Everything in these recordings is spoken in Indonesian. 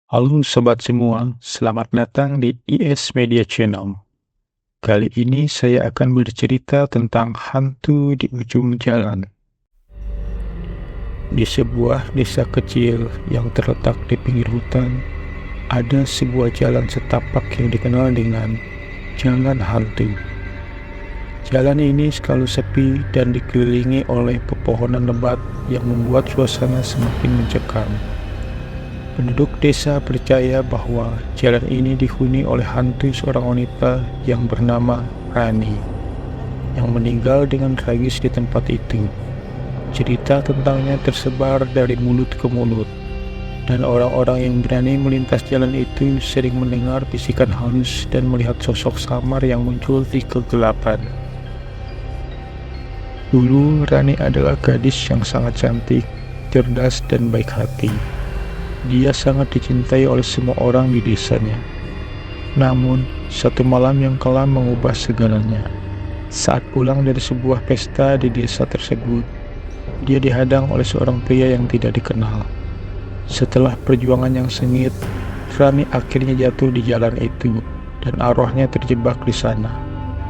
Halo sobat semua, selamat datang di IS Media Channel. Kali ini saya akan bercerita tentang hantu di ujung jalan. Di sebuah desa kecil yang terletak di pinggir hutan, ada sebuah jalan setapak yang dikenal dengan Jalan Hantu. Jalan ini selalu sepi dan dikelilingi oleh pepohonan lebat yang membuat suasana semakin mencekam. Penduduk desa percaya bahwa jalan ini dihuni oleh hantu seorang wanita yang bernama Rani, yang meninggal dengan tragis di tempat itu. Cerita tentangnya tersebar dari mulut ke mulut, dan orang-orang yang berani melintas jalan itu sering mendengar bisikan halus dan melihat sosok samar yang muncul di kegelapan. Dulu Rani adalah gadis yang sangat cantik, cerdas, dan baik hati. Dia sangat dicintai oleh semua orang di desanya. Namun, satu malam yang kelam mengubah segalanya. Saat pulang dari sebuah pesta di desa tersebut, dia dihadang oleh seorang pria yang tidak dikenal. Setelah perjuangan yang sengit, Rani akhirnya jatuh di jalan itu, dan arwahnya terjebak di sana,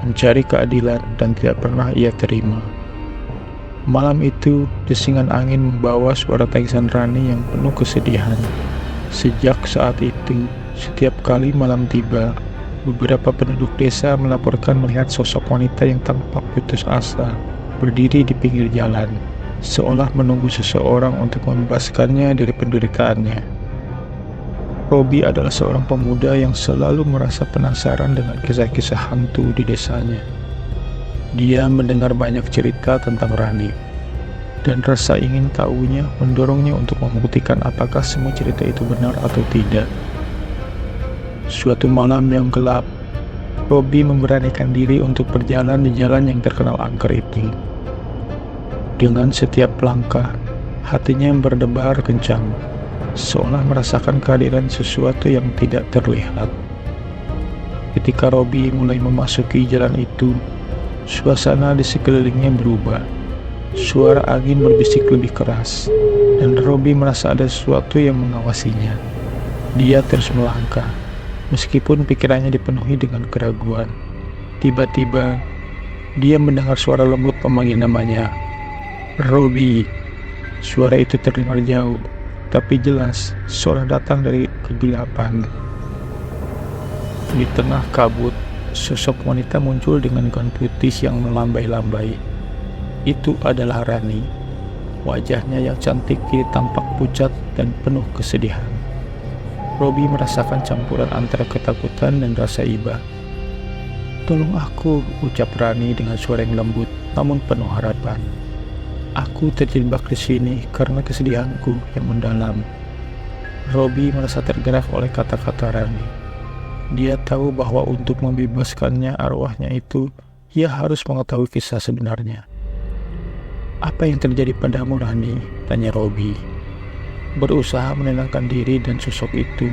mencari keadilan dan tidak pernah ia terima. Malam itu, desingan angin membawa suara tangisan Rani yang penuh kesedihan. Sejak saat itu, setiap kali malam tiba, beberapa penduduk desa melaporkan melihat sosok wanita yang tampak putus asa, berdiri di pinggir jalan, seolah menunggu seseorang untuk membebaskannya dari penderitaannya. Robi adalah seorang pemuda yang selalu merasa penasaran dengan kisah-kisah hantu di desanya. Dia mendengar banyak cerita tentang Rani, dan rasa ingin tahunya mendorongnya untuk membuktikan apakah semua cerita itu benar atau tidak. Suatu malam yang gelap, Robi memberanikan diri untuk berjalan di jalan yang terkenal angker itu. Dengan setiap langkah, hatinya berdebar kencang, seolah merasakan kehadiran sesuatu yang tidak terlihat. Ketika Robi mulai memasuki jalan itu, suasana di sekelilingnya berubah. Suara angin berbisik lebih keras, dan Robi merasa ada sesuatu yang mengawasinya. Dia terus melangkah, meskipun pikirannya dipenuhi dengan keraguan. Tiba-tiba, dia mendengar suara lembut memanggil namanya. Robi. Suara itu terdengar jauh, tapi jelas suara datang dari kegelapan. Di tengah kabut, sosok wanita muncul dengan gaun putih yang melambai-lambai. Itu adalah Rani. Wajahnya yang cantik kini tampak pucat dan penuh kesedihan. Robi merasakan campuran antara ketakutan dan rasa iba. "Tolong aku," ucap Rani dengan suara yang lembut namun penuh harapan. "Aku terjebak di sini karena kesedihanku yang mendalam." Robi merasa tergerak oleh kata-kata Rani. Dia tahu bahwa untuk membebaskannya arwahnya itu, ia harus mengetahui kisah sebenarnya. "Apa yang terjadi padamu, Rani?" tanya Robi. Berusaha menenangkan diri dan sosok itu,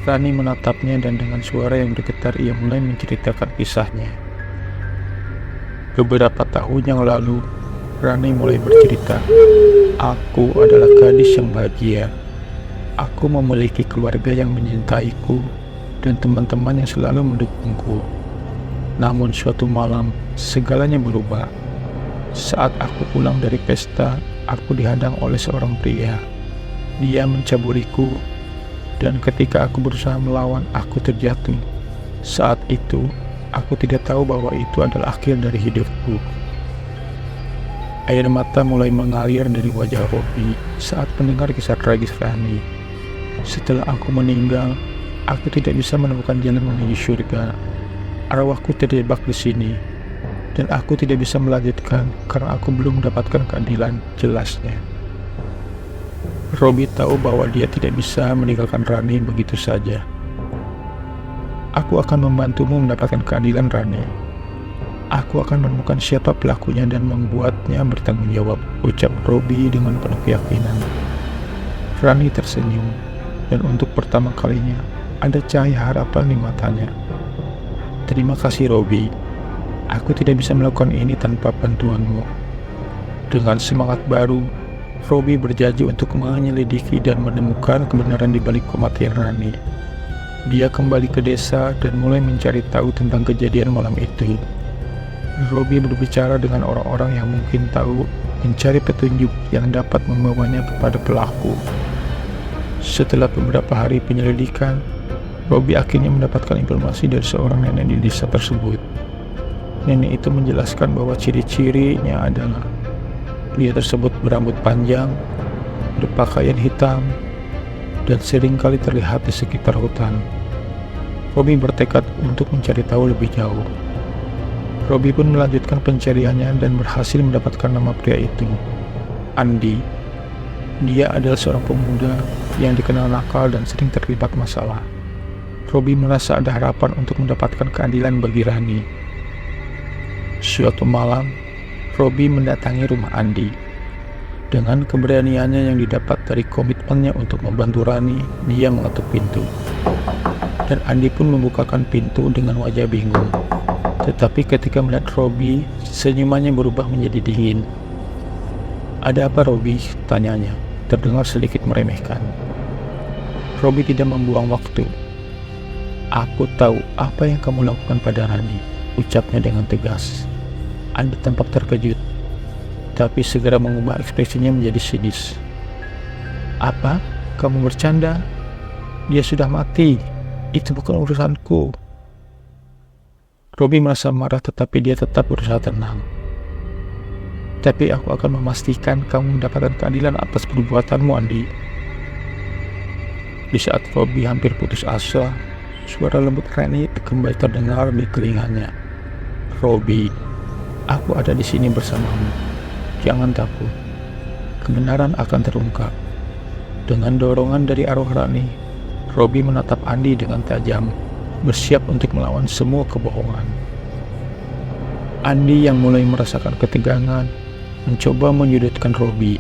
Rani menatapnya dan dengan suara yang bergetar ia mulai menceritakan kisahnya. Beberapa tahun yang lalu, Rani mulai bercerita. "Aku adalah gadis yang bahagia. Aku memiliki keluarga yang mencintaiku dan teman-teman yang selalu mendukungku. Namun suatu malam, segalanya berubah. Saat aku pulang dari pesta, aku dihadang oleh seorang pria. Dia mencaburiku, dan ketika aku berusaha melawan, aku terjatuh. Saat itu, aku tidak tahu bahwa itu adalah akhir dari hidupku." Air mata mulai mengalir dari wajah Robi saat mendengar kisah tragis Rani. "Setelah aku meninggal, aku tidak bisa menemukan jalan menuju surga. Arwahku terjebak di sini, dan aku tidak bisa melanjutkan karena aku belum mendapatkan keadilan," jelasnya. Robi tahu bahwa dia tidak bisa meninggalkan Rani begitu saja. "Aku akan membantumu mendapatkan keadilan, Rani. Aku akan menemukan siapa pelakunya dan membuatnya bertanggung jawab," ucap Robi dengan penuh keyakinan. Rani tersenyum, dan untuk pertama kalinya ada cahaya harapan di matanya. "Terima kasih, Robi. Aku tidak bisa melakukan ini tanpa bantuanmu." Dengan semangat baru, Robi berjanji untuk menyelidiki dan menemukan kebenaran di balik kematian Rani. Dia kembali ke desa dan mulai mencari tahu tentang kejadian malam itu. Robi berbicara dengan orang-orang yang mungkin tahu, mencari petunjuk yang dapat membawanya kepada pelaku. Setelah beberapa hari penyelidikan, Robi akhirnya mendapatkan informasi dari seorang nenek di desa tersebut. Nenek itu menjelaskan bahwa ciri-cirinya adalah dia tersebut berambut panjang, berpakaian hitam, dan seringkali terlihat di sekitar hutan. Robi bertekad untuk mencari tahu lebih jauh. Robi pun melanjutkan pencariannya dan berhasil mendapatkan nama pria itu, Andi. Dia adalah seorang pemuda yang dikenal nakal dan sering terlibat masalah. Robi merasa ada harapan untuk mendapatkan keadilan bagi Rani. Suatu malam, Robi mendatangi rumah Andi. Dengan keberaniannya yang didapat dari komitmennya untuk membantu Rani, dia mengetuk pintu. Dan Andi pun membukakan pintu dengan wajah bingung. Tetapi ketika melihat Robi, senyumannya berubah menjadi dingin. "Ada apa, Robi?" tanyanya, terdengar sedikit meremehkan. Robi tidak membuang waktu. "Aku tahu apa yang kamu lakukan pada Rani," ucapnya dengan tegas. Andi tampak terkejut, tapi segera mengubah ekspresinya menjadi sinis. "Apa? Kamu bercanda? Dia sudah mati. Itu bukan urusanku." Robi merasa marah, tetapi dia tetap berusaha tenang. "Tapi aku akan memastikan kamu mendapatkan keadilan atas perbuatanmu, Andi." Di saat Robi hampir putus asa, suara lembut Rani kembali terdengar di telinganya. "Robi, aku ada di sini bersamamu. Jangan takut. Kebenaran akan terungkap." Dengan dorongan dari arwah Rani, Robi menatap Andi dengan tajam, bersiap untuk melawan semua kebohongan. Andi yang mulai merasakan ketegangan, mencoba menyudutkan Robi.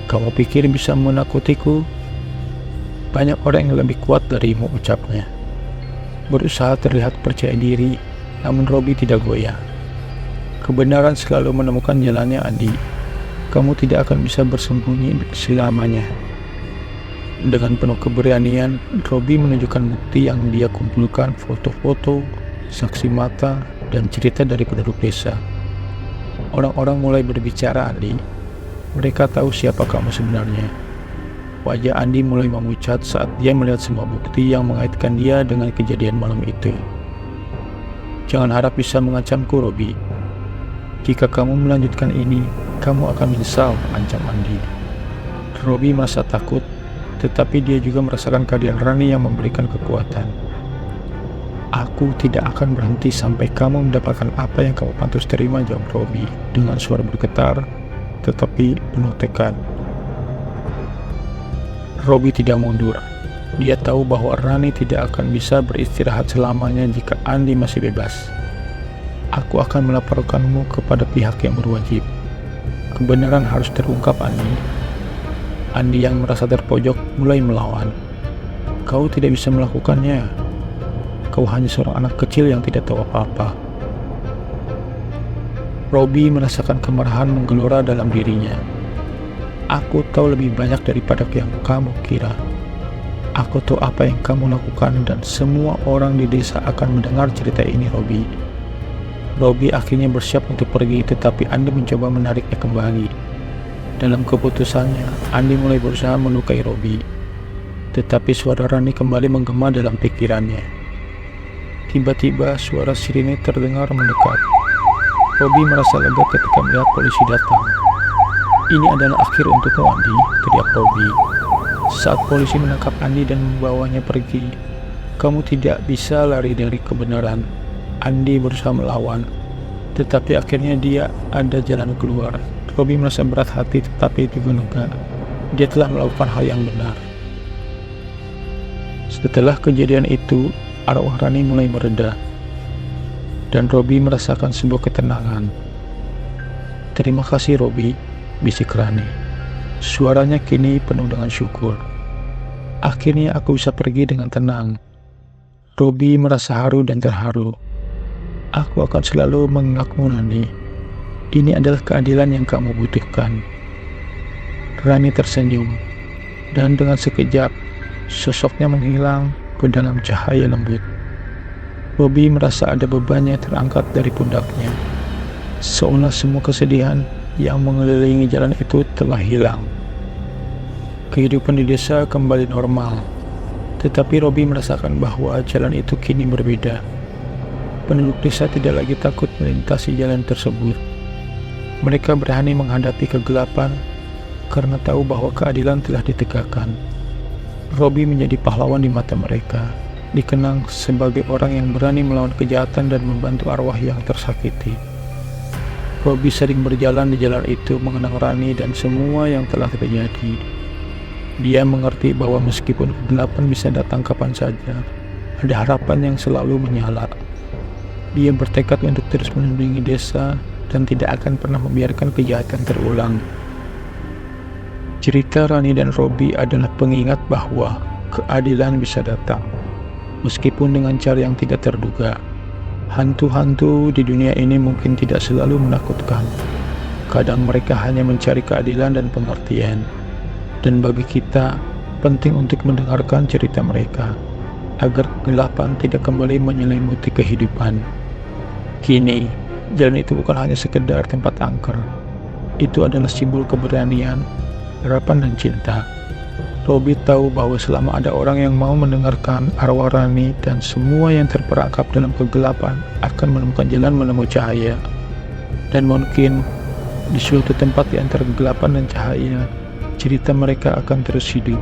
"Kamu pikir bisa menakutiku? Banyak orang yang lebih kuat darimu," ucapnya. Berusaha terlihat percaya diri, namun Robi tidak goyah. "Kebenaran selalu menemukan jalannya, Andi. Kamu tidak akan bisa bersembunyi selamanya." Dengan penuh keberanian, Robi menunjukkan bukti yang dia kumpulkan, foto-foto, saksi mata, dan cerita dari penduduk desa. Orang-orang mulai berbicara, "Andi, mereka tahu siapa kamu sebenarnya." Wajah Andi mulai memucat saat dia melihat semua bukti yang mengaitkan dia dengan kejadian malam itu. "Jangan harap bisa mengancamku, Robi. Jika kamu melanjutkan ini, kamu akan menyesal," ancam Andi. Robi merasa takut, tetapi dia juga merasakan kehadiran Rani yang memberikan kekuatan. "Aku tidak akan berhenti sampai kamu mendapatkan apa yang kamu pantas terima," jawab Robi dengan suara bergetar, tetapi penuh tekad. Robi tidak mundur. Dia tahu bahwa Rani tidak akan bisa beristirahat selamanya jika Andi masih bebas. "Aku akan melaporkanmu kepada pihak yang berwajib. Kebenaran harus terungkap, Andi." Andi yang merasa terpojok mulai melawan. "Kau tidak bisa melakukannya. Kau hanya seorang anak kecil yang tidak tahu apa-apa." Robi merasakan kemarahan menggelora dalam dirinya. "Aku tahu lebih banyak daripada yang kamu kira. Aku tahu apa yang kamu lakukan dan semua orang di desa akan mendengar cerita ini, Robi." Robi akhirnya bersiap untuk pergi, tetapi Andi mencoba menariknya kembali. Dalam keputusannya, Andi mulai berusaha melukai Robi. Tetapi suara Rani kembali menggema dalam pikirannya. Tiba-tiba suara sirine terdengar mendekat. Robi merasa lega ketika melihat polisi datang. "Ini adalah akhir untukmu, Andi," teriak Robi. Saat polisi menangkap Andi dan membawanya pergi, "Kamu tidak bisa lari dari kebenaran." Andi berusaha melawan, tetapi akhirnya dia ada jalan keluar. Robi merasa berat hati, tetapi juga lega. Dia telah melakukan hal yang benar. Setelah kejadian itu, arwah Rani mulai mereda, dan Robi merasakan sebuah ketenangan. "Terima kasih, Robi," bisik Rani. Suaranya kini penuh dengan syukur. "Akhirnya aku bisa pergi dengan tenang." Robi merasa haru dan terharu. "Aku akan selalu mengingatmu, Rani. Ini adalah keadilan yang kamu butuhkan." Rani tersenyum, dan dengan sekejap, sosoknya menghilang ke dalam cahaya lembut. Robi merasa ada beban yang terangkat dari pundaknya, seolah semua kesedihan yang mengelilingi jalan itu telah hilang. Kehidupan di desa kembali normal, tetapi Robi merasakan bahwa jalan itu kini berbeda. Penduduk desa tidak lagi takut melintasi jalan tersebut. Mereka berani menghadapi kegelapan karena tahu bahwa keadilan telah ditegakkan. Robi menjadi pahlawan di mata mereka, dikenang sebagai orang yang berani melawan kejahatan dan membantu arwah yang tersakiti. Robi sering berjalan di jalan itu mengenang Rani dan semua yang telah terjadi. Dia mengerti bahwa meskipun kegelapan bisa datang kapan saja, ada harapan yang selalu menyala. Dia bertekad untuk terus melindungi desa dan tidak akan pernah membiarkan kejahatan terulang. Cerita Rani dan Robi adalah pengingat bahwa keadilan bisa datang, meskipun dengan cara yang tidak terduga. Hantu-hantu di dunia ini mungkin tidak selalu menakutkan. Kadang mereka hanya mencari keadilan dan pengertian. Dan bagi kita, penting untuk mendengarkan cerita mereka, agar kegelapan tidak kembali menyelimuti kehidupan. Kini, jalan itu bukan hanya sekedar tempat angker. Itu adalah simbol keberanian, harapan dan cinta. Robi tahu bahwa selama ada orang yang mau mendengarkan arwah Rani dan semua yang terperangkap dalam kegelapan akan menemukan jalan menemui cahaya. Dan mungkin di suatu tempat di antara kegelapan dan cahaya, cerita mereka akan terus hidup.